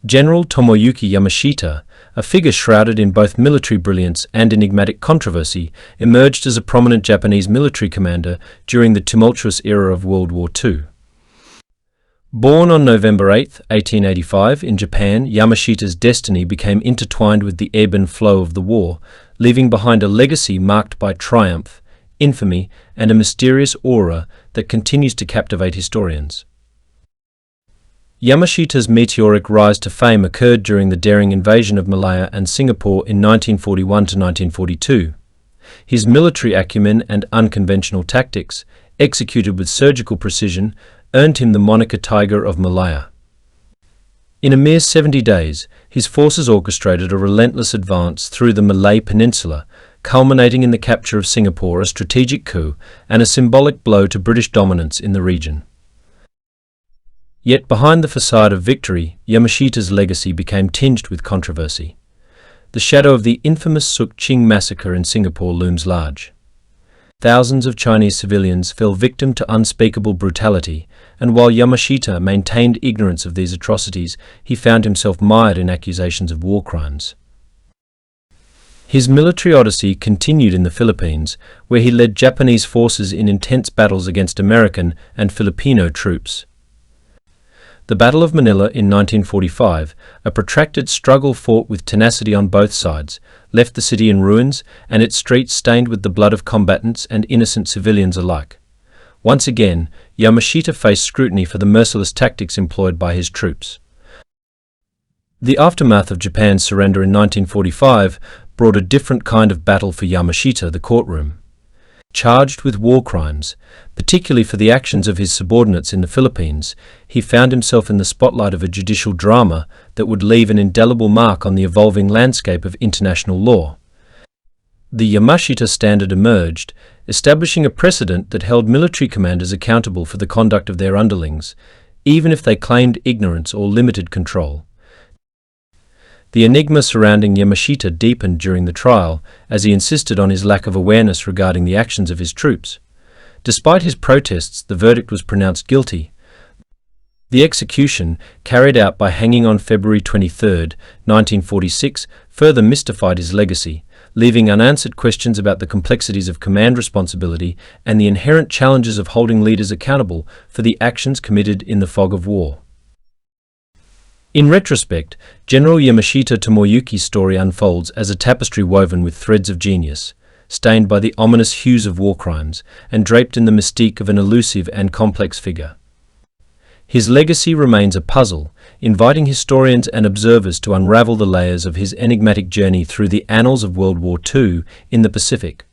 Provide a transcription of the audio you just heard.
General Tomoyuki Yamashita, a figure shrouded in both military brilliance and enigmatic controversy, emerged as a prominent Japanese military commander during the tumultuous era of World War II. Born on November 8, 1885, in Japan, Yamashita's destiny became intertwined with the ebb and flow of the war, leaving behind a legacy marked by triumph, infamy, and a mysterious aura that continues to captivate historians. Yamashita's meteoric rise to fame occurred during the daring invasion of Malaya and Singapore in 1941 to 1942. His military acumen and unconventional tactics, executed with surgical precision, earned him the moniker Tiger of Malaya. In a mere 70 days, his forces orchestrated a relentless advance through the Malay Peninsula, culminating in the capture of Singapore, a strategic coup and a symbolic blow to British dominance in the region. Yet behind the facade of victory, Yamashita's legacy became tinged with controversy. The shadow of the infamous Suk Ching massacre in Singapore looms large. Thousands of Chinese civilians fell victim to unspeakable brutality, and while Yamashita maintained ignorance of these atrocities, he found himself mired in accusations of war crimes. His military odyssey continued in the Philippines, where he led Japanese forces in intense battles against American and Filipino troops. The Battle of Manila in 1945, a protracted struggle fought with tenacity on both sides, left the city in ruins and its streets stained with the blood of combatants and innocent civilians alike. Once again, Yamashita faced scrutiny for the merciless tactics employed by his troops. The aftermath of Japan's surrender in 1945 brought a different kind of battle for Yamashita, the courtroom. Charged with war crimes, particularly for the actions of his subordinates in the Philippines, he found himself in the spotlight of a judicial drama that would leave an indelible mark on the evolving landscape of international law. The Yamashita Standard emerged, establishing a precedent that held military commanders accountable for the conduct of their underlings, even if they claimed ignorance or limited control. The enigma surrounding Yamashita deepened during the trial, as he insisted on his lack of awareness regarding the actions of his troops. Despite his protests, the verdict was pronounced guilty. The execution, carried out by hanging on February 23, 1946, further mystified his legacy, leaving unanswered questions about the complexities of command responsibility and the inherent challenges of holding leaders accountable for the actions committed in the fog of war. In retrospect, General Yamashita Tomoyuki's story unfolds as a tapestry woven with threads of genius, stained by the ominous hues of war crimes, and draped in the mystique of an elusive and complex figure. His legacy remains a puzzle, inviting historians and observers to unravel the layers of his enigmatic journey through the annals of World War II in the Pacific.